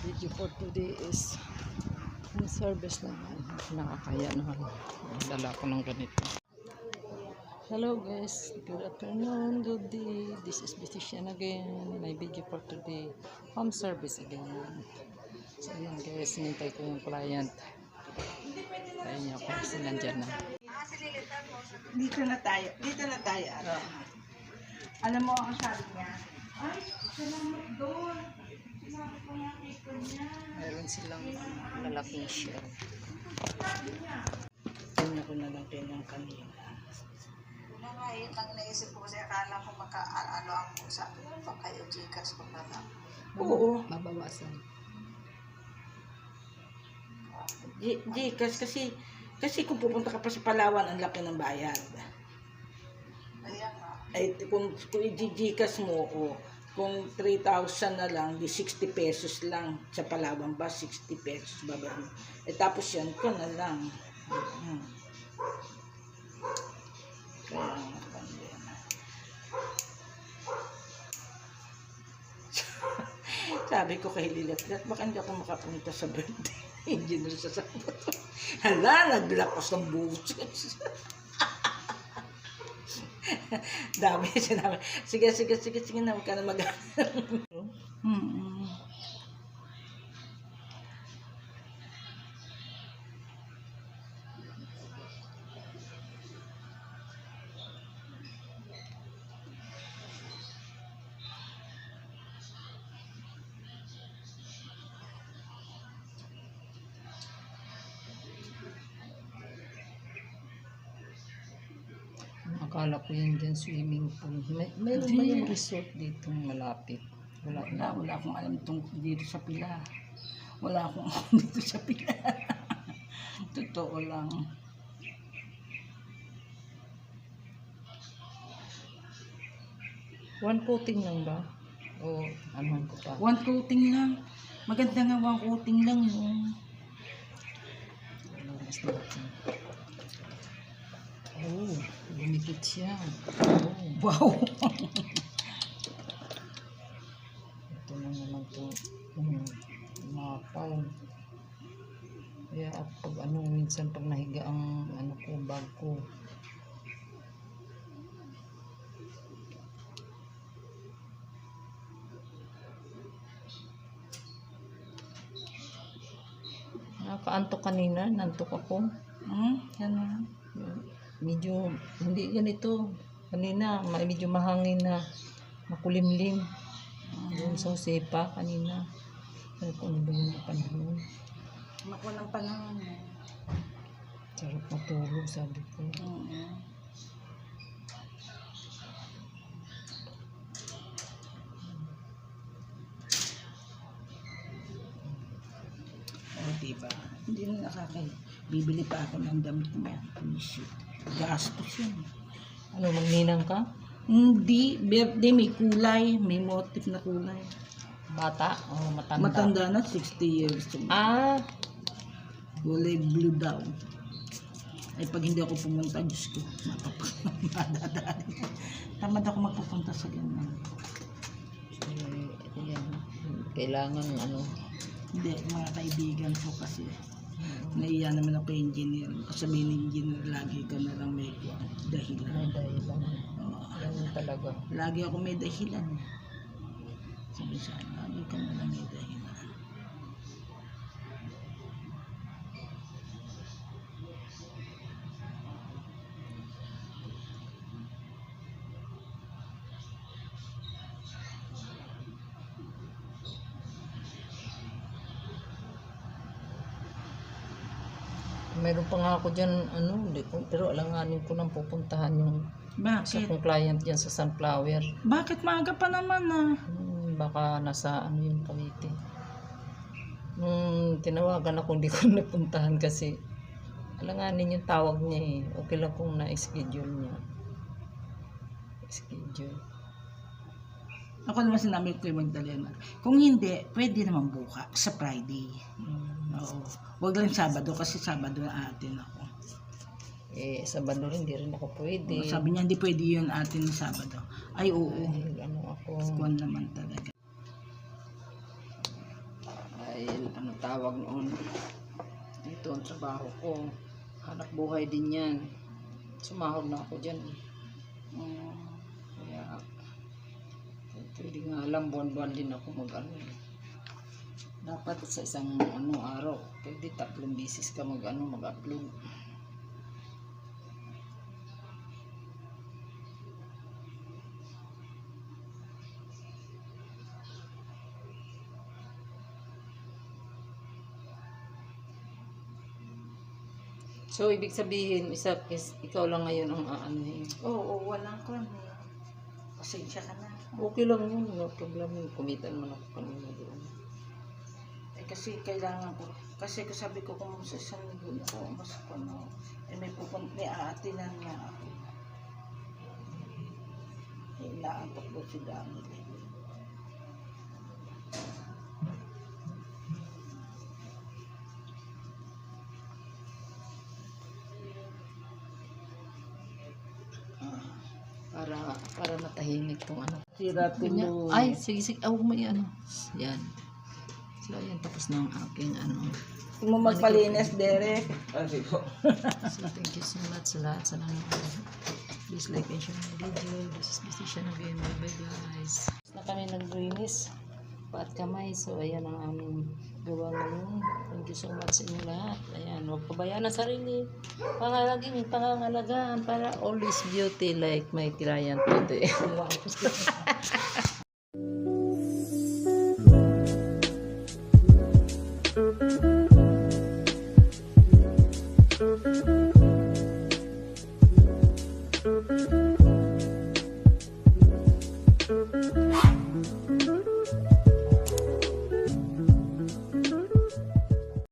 Video for today is yung service naman. Nakakaya naman. Dala ko ng ganito. Hello guys, good afternoon, good day. This is Beautician again. My video for today, home service again. So yun guys, nintay ko yung client. Kaya niya ako kasi nandyan na. Dito na tayo. Ano? Alam mo ang sabi niya? Ay, salamat doon. Sinabi ko nga kiko niya. Meron silang lalaking shell. Tingnan ko na lang kanyang kanina. Wala nga yun lang naisip ko kasi akala ko maka-ano ang sabi ko pa kayo Gcash ko na lang. Oo. Mabawasan. Gcash kasi kung pupunta ka pa sa Palawan, ang laki ng bayad. Ayan nga. Ay, kung i-Gcash mo, kung 3,000 na lang, di 60 pesos lang sa Palawan ba, 60 pesos ba ba? Tapos yan, ko na lang. Kaya nga yan. Sabi ko kay Lilat, baka hindi ako makapunta sa birthday. Engineer sa Sabato. Hala, naglakos ng busos. Dami sinabi. Sige na, huwag ka na mag-ano. Akala ko yun dyan swimming pool. Mayroon ba yung resort dito malapit? Wala akong alam itong dito sa Pilar. Wala akong alam dito sa Pilar. Totoo lang. One coating lang ba? O ano ko pa? One coating lang. Maganda nga one coating lang yun. Ano mas natin? Oh, lumikit siya. Oh. Wow! Ito na naman po. Makaw. Kaya pag ano, minsan pag nahiga ang ano ko, bag ko. Nakaantok kanina, nantok ako. Yan na. Medyo, hindi yan ito. Kanina, medyo mahangin na makulimlim. Doon sa Josepa kanina. Sabi ko, ano ba yung panahon? Makuha ng panahon. Sarap matulog, sabi ko. Diba? Hindi na nakakay. Bibili pa ako ng damit mo. Shit. Gastos yun. Ano, magninang ka? Hindi. Birthday, may kulay. May motif na kulay. Bata? O matanda? Matanda na, 60 years. Ah! Kulay blue daw. Ay, pag hindi ako pumunta, Diyos ko, madadaan. Tamad ako magpupunta sa ganyan. Yan. Kailangan ano. Hindi, mga kaibigan ko kasi naiya naman ako engineer. Sabihin ng engineer, lagi ka na lang may dahilan. May dahilan. Yan talaga. Lagi ako may dahilan. Sabi siya, lagi ka na lang may dahilan. Meron pa nga ako dyan, ano, pero alanganin ko nang pupuntahan yung isa Bakit? kong client dyan sa Sunflower. Bakit maaga pa naman ah? Baka nasa ano yun, Cavite. Tinawagan ako, hindi ko napuntahan kasi alanganin yung tawag niya eh. Okay lang kung na-schedule niya. Schedule. Ako naman sinabi ko yung Magdalena. Kung hindi, pwede naman buka sa Friday. Oo. Huwag lang Sabado kasi Sabado na atin ako. Sabado rin, hindi rin ako pwede. Sabi niya, hindi pwede yun atin na Sabado. Ay, oo. Ay, ano ako. Kuwan naman talaga. Ay, ano tawag noon. Ito ang trabaho ko. Hanap buhay din yan. Sumahod na ako dyan. Kaya, pwede nga alam, buwan-buwan din ako mag-ano. Dapat sa isang araw, pwede 3 beses ka mag-upload. So, ibig sabihin, ikaw lang ngayon ang aanuhin. Oo, walang kwan. Pasensya ka na. Okay lang yun, no problem yun. Kumitan man ako kanina doon. Kasi kailangan ko. Kasi sabi ko kung sa isang linggo ko, mas may may aatinan nga ako. Inaantok ko si Daniel. Para matahimik tong ano. Sira Ganyan. tuloy. Ay, sige. May ano. Yan. So, ayan. Tapos na ang aking ano. Kung mo magpalinis, Derek. Sabi ko. So, thank you so much sa lahat sa nanonood. Please like and share my video. This is Decision again. Bye guys. Na kami naglinis. Paat kamay. So, ayan ang aming gawa ngayon. Thank you so much sa inyo lahat. Ayan. Huwag pabayaan ang sarili. Pangangalagaan para always beauty like my client today. Wow.